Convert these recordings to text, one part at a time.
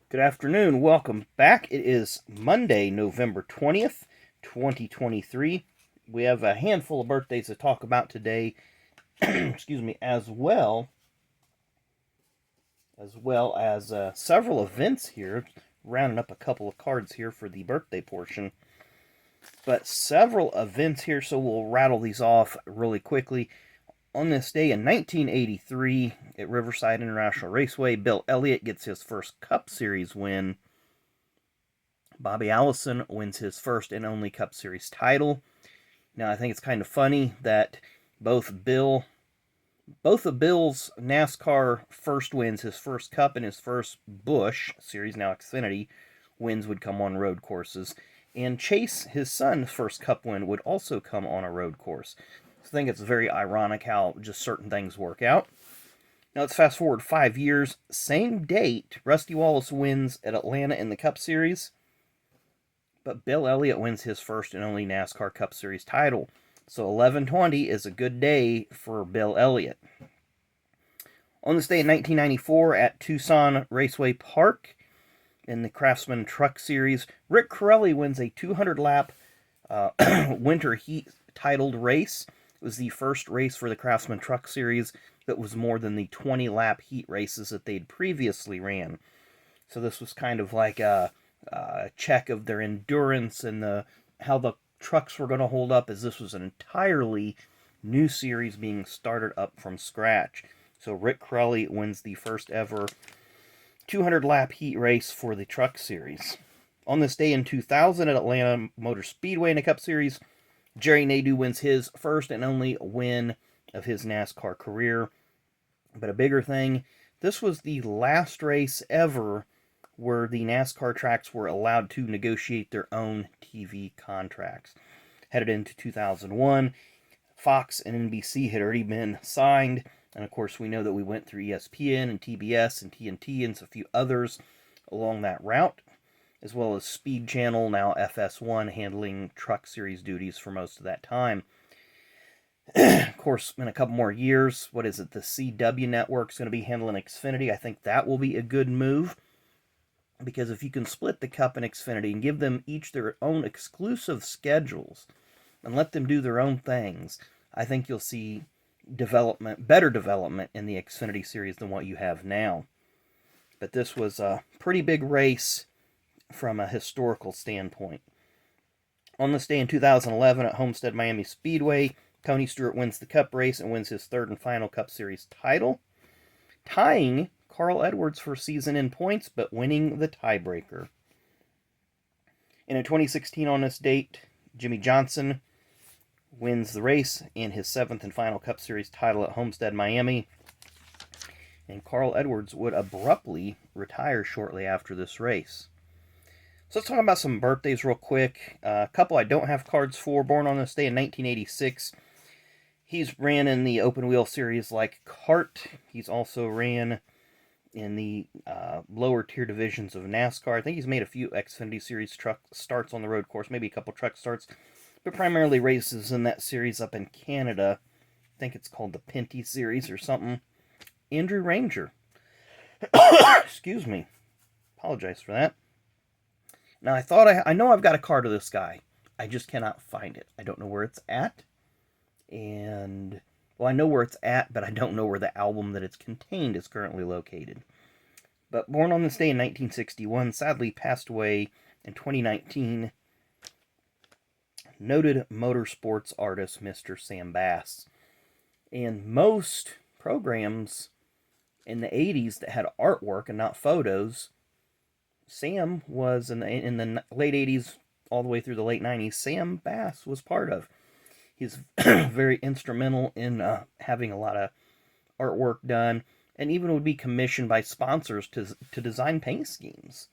Good afternoon. Welcome back. It is Monday, November 20th, 2023. We have a handful of birthdays to talk about today, excuse me, as several events here. Rounding up a couple of cards here for the birthday portion. But several events here, so we'll rattle these off really quickly. On this day in 1983 at Riverside International Raceway, Bill Elliott gets his first Cup Series win. Bobby Allison wins his first and only Cup Series title. Now, I think it's kind of funny that both of Bill's NASCAR first wins, his first Cup and his first Busch Series, now Xfinity, wins would come on road courses. And Chase, his son's first Cup win, would also come on a road course. I think it's very ironic how just certain things work out. Now let's fast forward 5 years. Same date, Rusty Wallace wins at Atlanta in the Cup Series, but Bill Elliott wins his first and only NASCAR Cup Series title. So 11/20 is a good day for Bill Elliott. On this day in 1994 at Tucson Raceway Park in the Craftsman Truck Series, Rick Corelli wins a 200-lap winter heat titled race. It was the first race for the Craftsman Truck Series that was more than the 20-lap heat races that they'd previously ran. So this was kind of like a check of their endurance and how the trucks were going to hold up, as this was an entirely new series being started up from scratch. So Rick Corelli wins the first ever 200-lap heat race for the Truck Series. On this day in 2000 at Atlanta Motor Speedway in the Cup Series, Jerry Nadeau wins his first and only win of his NASCAR career. But a bigger thing, this was the last race ever where the NASCAR tracks were allowed to negotiate their own TV contracts. Headed into 2001, Fox and NBC had already been signed, and of course we know that we went through ESPN and TBS and TNT and a few others along that route, as well as Speed Channel, now FS1, handling Truck Series duties for most of that time. Of course, in a couple more years, the CW network's going to be handling Xfinity. I think that will be a good move, because if you can split the Cup and Xfinity and give them each their own exclusive schedules and let them do their own things, I think you'll see better development in the Xfinity series than what you have now. But this was a pretty big race from a historical standpoint. On this day in 2011 at Homestead Miami Speedway, Tony Stewart wins the Cup race and wins his third and final Cup Series title, tying Carl Edwards for season in points, but winning the tiebreaker. In 2016 on this date, Jimmy Johnson wins the race and his seventh and final Cup Series title at Homestead Miami, and Carl Edwards would abruptly retire shortly after this race. So let's talk about some birthdays real quick. A couple I don't have cards for. Born on this day in 1986. He's ran in the open wheel series like kart. He's also ran in the lower tier divisions of NASCAR. I think he's made a few Xfinity Series truck starts on the road course, maybe a couple truck starts, but primarily races in that series up in Canada. I think it's called the Pinty Series or something. Andrew Ranger. Excuse me. Apologize for that. Now, I know I've got a card of this guy. I just cannot find it. I don't know where it's at. And, well, I know where it's at, but I don't know where the album that it's contained is currently located. But born on this day in 1961, sadly passed away in 2019, noted motorsports artist Mr. Sam Bass. And most programs in the 80s that had artwork and not photos, Sam was in the late 80s all the way through the late 90s, Sam Bass was part of. He's very instrumental in having a lot of artwork done, and even would be commissioned by sponsors to design paint schemes.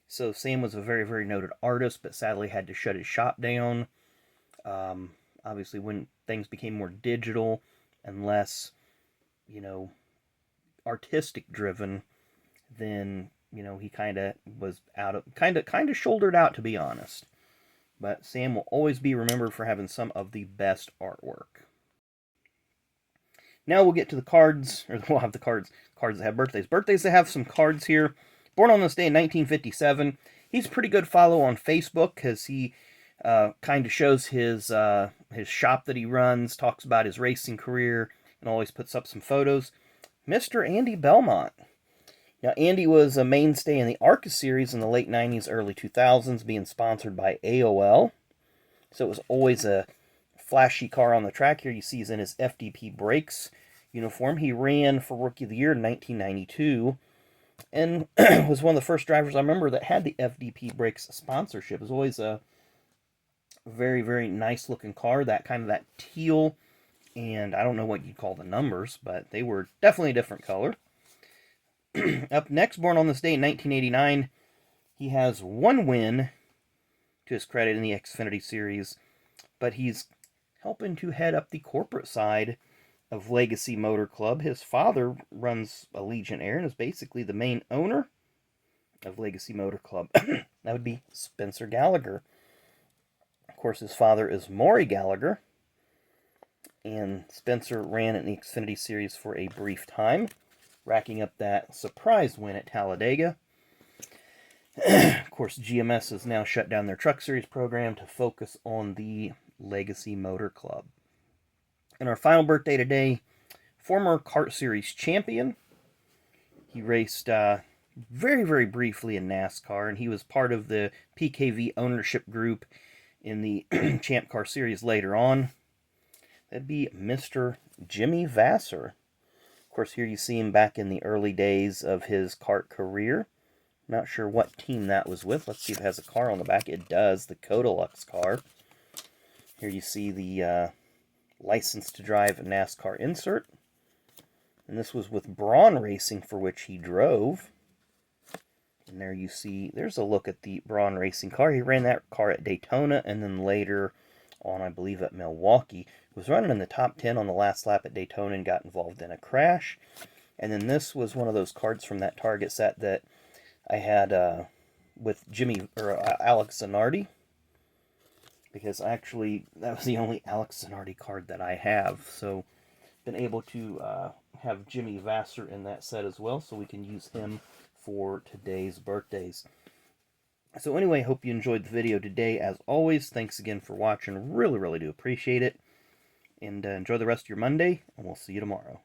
So Sam was a very, very noted artist, but sadly had to shut his shop down. Obviously, when things became more digital and less, artistic driven, then he kind of was kind of shouldered out, to be honest. But Sam will always be remembered for having some of the best artwork. Now we'll get to the cards, or we'll have the cards that have birthdays. Birthdays that have some cards here, Born on this day in 1957. He's a pretty good follow on Facebook because he kind of shows his shop that he runs, talks about his racing career, and always puts up some photos. Mr. Andy Belmont. Now, Andy was a mainstay in the ARCA series in the late 90s, early 2000s, being sponsored by AOL. So it was always a flashy car on the track. Here you see he's in his FDP Brakes uniform. He ran for Rookie of the Year in 1992 and was one of the first drivers I remember that had the FDP Brakes sponsorship. It was always a very, very nice looking car, that teal, and I don't know what you'd call the numbers, but they were definitely a different color. Up next, born on this day in 1989, he has one win to his credit in the Xfinity Series, but he's helping to head up the corporate side of Legacy Motor Club. His father runs Allegiant Air and is basically the main owner of Legacy Motor Club. That would be Spencer Gallagher. Of course, his father is Maury Gallagher, and Spencer ran in the Xfinity Series for a brief time, racking up that surprise win at Talladega. Of course, GMS has now shut down their Truck Series program to focus on the Legacy Motor Club. And our final birthday today, former Kart Series champion. He raced very, very briefly in NASCAR, and he was part of the PKV ownership group in the Champ Car Series later on. That'd be Mr. Jimmy Vasser. Of course, here you see him back in the early days of his kart career. Not sure what team that was with. Let's see if it has a car on the back. It does, the Codilux car. Here you see the license to drive NASCAR insert. And this was with Braun Racing, for which he drove. And there you see, there's a look at the Braun Racing car. He ran that car at Daytona and then later on, I believe, at Milwaukee. He was running in the top 10 on the last lap at Daytona and got involved in a crash. And then this was one of those cards from that Target set that I had with Alex Zanardi. Because actually, that was the only Alex Zanardi card that I have. So, been able to have Jimmy Vasser in that set as well, so we can use him for today's birthdays. So anyway, hope you enjoyed the video today. As always, thanks again for watching. Really, really do appreciate it. And enjoy the rest of your Monday, and we'll see you tomorrow.